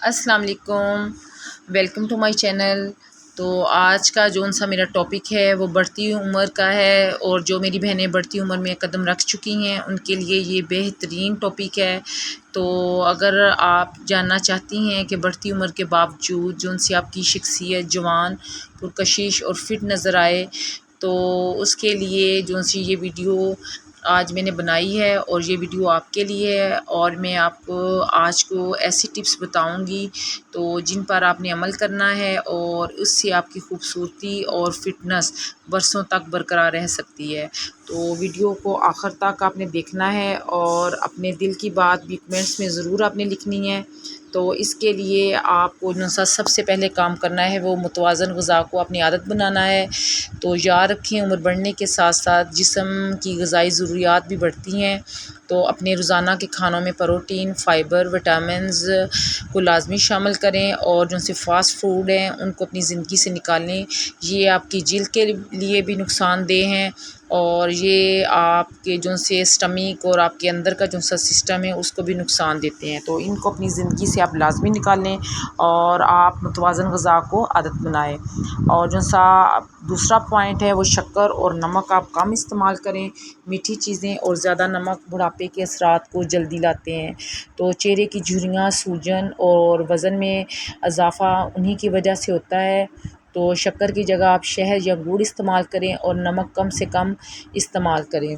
السلام علیکم، welcome to my channel. تو آج کا جو سا میرا ٹاپک ہے وہ بڑھتی عمر کا ہے، اور جو میری بہنیں بڑھتی عمر میں قدم رکھ چکی ہیں ان کے لیے یہ بہترین ٹاپک ہے۔ تو اگر آپ جاننا چاہتی ہیں کہ بڑھتی عمر کے باوجود جو سی آپ کی شخصیت جوان، پرکشش اور فٹ نظر آئے، تو اس کے لیے جو سی یہ ویڈیو آج میں نے بنائی ہے، اور یہ ویڈیو آپ کے لیے ہے، اور میں آپ کو آج کو ایسی ٹپس بتاؤں گی تو جن پر آپ نے عمل کرنا ہے، اور اس سے آپ کی خوبصورتی اور فٹنس برسوں تک برقرار رہ سکتی ہے۔ تو ویڈیو کو آخر تک آپ نے دیکھنا ہے، اور اپنے دل کی بات بھی کمنٹس میں ضرور آپ نے لکھنی ہے۔ تو اس کے لیے آپ کو سب سے پہلے کام کرنا ہے وہ متوازن غذا کو اپنی عادت بنانا ہے۔ تو یاد رکھیں، عمر بڑھنے کے ساتھ ساتھ جسم کی غذائی ضروریات بھی بڑھتی ہیں، تو اپنے روزانہ کے کھانوں میں پروٹین، فائبر، وٹامنز کو لازمی شامل کریں، اور جو سے فاسٹ فوڈ ہیں ان کو اپنی زندگی سے نکالیں۔ یہ آپ کی جلد کے لیے بھی نقصان دہ ہیں، اور یہ آپ کے جو سے اسٹمک اور آپ کے اندر کا جو سا سسٹم ہے اس کو بھی نقصان دیتے ہیں۔ تو ان کو اپنی زندگی سے آپ لازمی نکالیں، اور آپ متوازن غذا کو عادت بنائیں۔ اور جو سا دوسرا پوائنٹ ہے وہ شکر اور نمک آپ کم استعمال کریں۔ میٹھی چیزیں اور زیادہ نمک بڑھاپے کے اثرات کو جلدی لاتے ہیں۔ تو چہرے کی جھریاں، سوجن اور وزن میں اضافہ انہی کی وجہ سے ہوتا ہے۔ تو شکر کی جگہ آپ شہد یا گڑ استعمال کریں، اور نمک کم سے کم استعمال کریں۔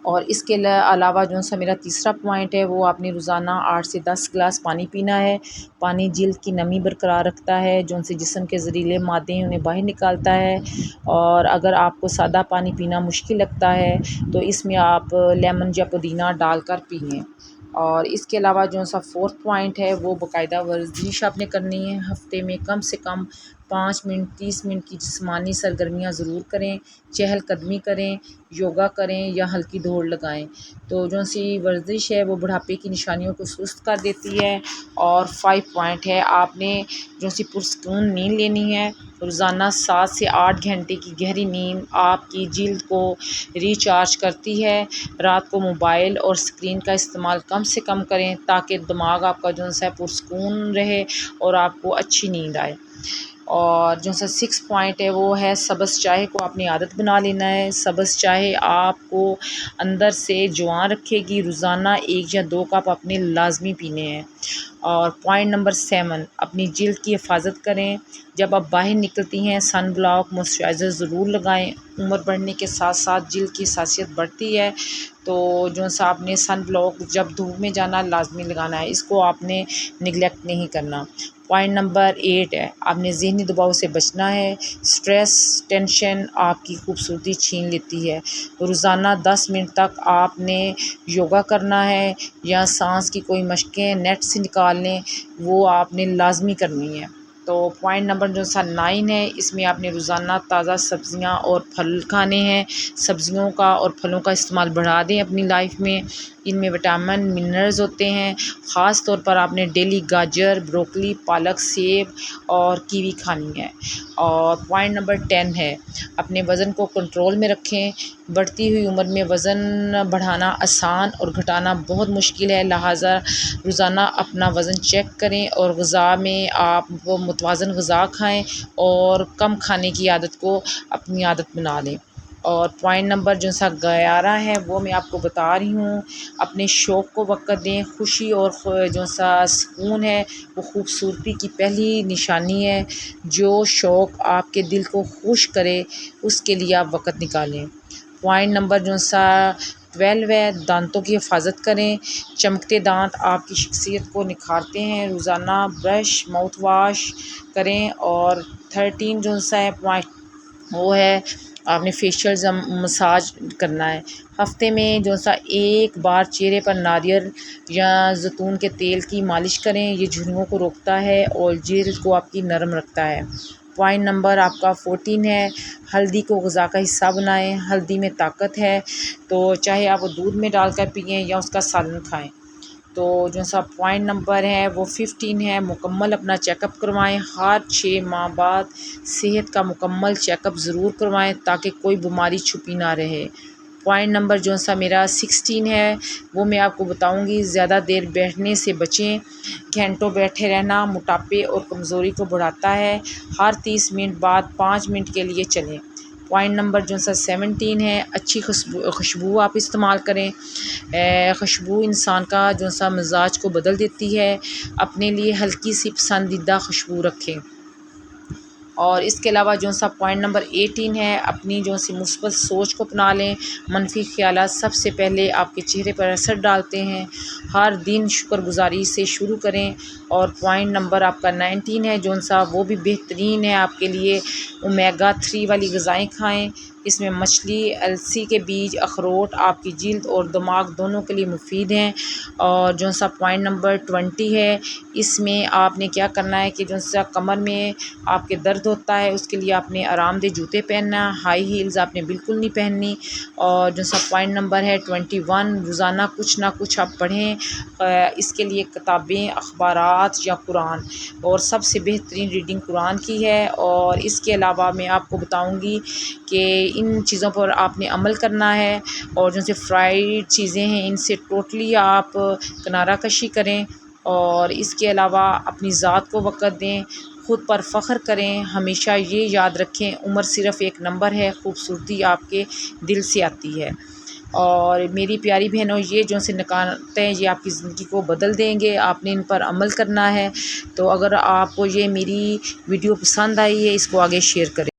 اور اس کے علاوہ جو سا میرا تیسرا پوائنٹ ہے وہ آپ نے روزانہ 8 سے 10 گلاس پانی پینا ہے۔ پانی جلد کی نمی برقرار رکھتا ہے، جو سے جسم کے زہریلے مادے ہیں انہیں باہر نکالتا ہے۔ اور اگر آپ کو سادہ پانی پینا مشکل لگتا ہے تو اس میں آپ لیمن یا پودینہ ڈال کر پئیں۔ اور اس کے علاوہ جو سا فورتھ پوائنٹ ہے وہ باقاعدہ ورزش آپ نے کرنی ہے۔ ہفتے میں کم سے کم 5 منٹ 30 منٹ کی جسمانی سرگرمیاں ضرور کریں۔ چہل قدمی کریں، یوگا کریں یا ہلکی دوڑ لگائیں۔ تو جو سی ورزش ہے وہ بڑھاپے کی نشانیوں کو سست کر دیتی ہے۔ اور 5 پوائنٹ ہے، آپ نے جو سی پرسکون نیند لینی ہے۔ روزانہ 7 سے 8 گھنٹے کی گہری نیند آپ کی جلد کو ریچارج کرتی ہے۔ رات کو موبائل اور اسکرین کا استعمال کم سے کم کریں، تاکہ دماغ آپ کا جو ہے پرسکون رہے اور آپ کو اچھی نیند آئے۔ اور جو سا 6 پوائنٹ ہے وہ ہے سبز چائے کو اپنی عادت بنا لینا ہے۔ سبز چائے آپ کو اندر سے جوان رکھے گی۔ روزانہ 1 یا 2 کپ اپنے لازمی پینے ہیں۔ اور پوائنٹ نمبر 7، اپنی جلد کی حفاظت کریں۔ جب آپ باہر نکلتی ہیں سن بلاک موئسچرائزر ضرور لگائیں۔ عمر بڑھنے کے ساتھ ساتھ جلد کی حساسیت بڑھتی ہے، تو جو سا آپ نے سن بلاک جب دھوپ میں جانا لازمی لگانا ہے، اس کو آپ نے نگلیکٹ نہیں کرنا۔ پوائنٹ نمبر 8 ہے، آپ نے ذہنی دباؤ سے بچنا ہے۔ سٹریس، ٹینشن آپ کی خوبصورتی چھین لیتی ہے۔ روزانہ 10 منٹ تک آپ نے یوگا کرنا ہے، یا سانس کی کوئی مشقیں نیٹ سے نکال لیں، وہ آپ نے لازمی کرنی ہے۔ تو پوائنٹ نمبر جو سا 9 ہے، اس میں آپ نے روزانہ تازہ سبزیاں اور پھل کھانے ہیں۔ سبزیوں کا اور پھلوں کا استعمال بڑھا دیں اپنی لائف میں، ان میں وٹامن منرلز ہوتے ہیں۔ خاص طور پر آپ نے ڈیلی گاجر، بروکلی، پالک، سیب اور کیوی کھانی ہے۔ اور پوائنٹ نمبر 10 ہے، اپنے وزن کو کنٹرول میں رکھیں۔ بڑھتی ہوئی عمر میں وزن بڑھانا آسان اور گھٹانا بہت مشکل ہے، لہٰذا روزانہ اپنا وزن چیک کریں، اور غذا میں آپ وہ متوازن غذا کھائیں، اور کم کھانے کی عادت کو اپنی عادت بنا لیں۔ اور پوائنٹ نمبر جو سا 11 ہے وہ میں آپ کو بتا رہی ہوں، اپنے شوق کو وقت دیں۔ خوشی اور جو سا سکون ہے وہ خوبصورتی کی پہلی نشانی ہے۔ جو شوق آپ کے دل کو خوش کرے اس کے لیے آپ وقت نکالیں۔ پوائنٹ نمبر جو سا 12 ہے، دانتوں کی حفاظت کریں۔ چمکتے دانت آپ کی شخصیت کو نکھارتے ہیں۔ روزانہ برش، ماؤتھ واش کریں۔ اور 13 جو سا ہے پوائنٹ وہ ہے، آپ نے فیشیل مساج کرنا ہے۔ ہفتے میں جو سا 1 بار چہرے پر ناریل یا زیتون کے تیل کی مالش کریں، یہ جھریوں کو روکتا ہے اور جلد کو آپ کی نرم رکھتا ہے۔ پوائنٹ نمبر آپ کا 14 ہے، ہلدی کو غذا کا حصہ بنائیں۔ ہلدی میں طاقت ہے، تو چاہے آپ وہ دودھ میں ڈال کر پئیں یا اس کا سالن کھائیں۔ تو جو سا پوائنٹ نمبر ہے وہ 15 ہے، مکمل اپنا چیک اپ کروائیں۔ ہر 6 ماہ بعد صحت کا مکمل چیک اپ ضرور کروائیں، تاکہ کوئی بیماری چھپی نہ رہے۔ پوائنٹ نمبر جو سا میرا 16 ہے وہ میں آپ کو بتاؤں گی، زیادہ دیر بیٹھنے سے بچیں۔ گھنٹوں بیٹھے رہنا موٹاپے اور کمزوری کو بڑھاتا ہے۔ ہر 30 منٹ بعد 5 منٹ کے لیے چلیں۔ پوائنٹ نمبر جو سا 17 ہے، اچھی خوشبو آپ استعمال کریں۔ خوشبو انسان کا جو سا مزاج کو بدل دیتی ہے۔ اپنے لیے ہلکی سی پسندیدہ خوشبو رکھیں۔ اور اس کے علاوہ جو سا پوائنٹ نمبر 18 ہے، اپنی جو سی مثبت سوچ کو اپنا لیں۔ منفی خیالات سب سے پہلے آپ کے چہرے پر اثر ڈالتے ہیں۔ ہر دن شکر گزاری سے شروع کریں۔ اور پوائنٹ نمبر آپ کا 19 ہے جو سا وہ بھی بہترین ہے آپ کے لیے، اومیگا 3 والی غذائیں کھائیں۔ اس میں مچھلی، السی کے بیج، اخروٹ آپ کی جلد اور دماغ دونوں کے لیے مفید ہیں۔ اور جو سا پوائنٹ نمبر 20 ہے، اس میں آپ نے کیا کرنا ہے کہ جو سا کمر میں آپ کے درد ہوتا ہے اس کے لیے آپ نے آرام دہ جوتے پہننا، ہائی ہیلز آپ نے بالکل نہیں پہننی۔ اور جو سا پوائنٹ نمبر ہے 21، روزانہ کچھ نہ کچھ آپ پڑھیں۔ اس کے لیے کتابیں، اخبارات یا قرآن، اور سب سے بہترین ریڈنگ قرآن کی ہے۔ اور اس کے علاوہ میں آپ کو بتاؤں گی کہ ان چیزوں پر آپ نے عمل کرنا ہے، اور جو سے فرائیڈ چیزیں ہیں ان سے ٹوٹلی آپ کنارہ کشی کریں۔ اور اس کے علاوہ اپنی ذات کو وقت دیں، خود پر فخر کریں۔ ہمیشہ یہ یاد رکھیں، عمر صرف ایک نمبر ہے، خوبصورتی آپ کے دل سے آتی ہے۔ اور میری پیاری بہنوں، یہ جو سے نکالتے ہیں یہ آپ کی زندگی کو بدل دیں گے، آپ نے ان پر عمل کرنا ہے۔ تو اگر آپ کو یہ میری ویڈیو پسند آئی ہے، اس کو آگے شیئر کریں۔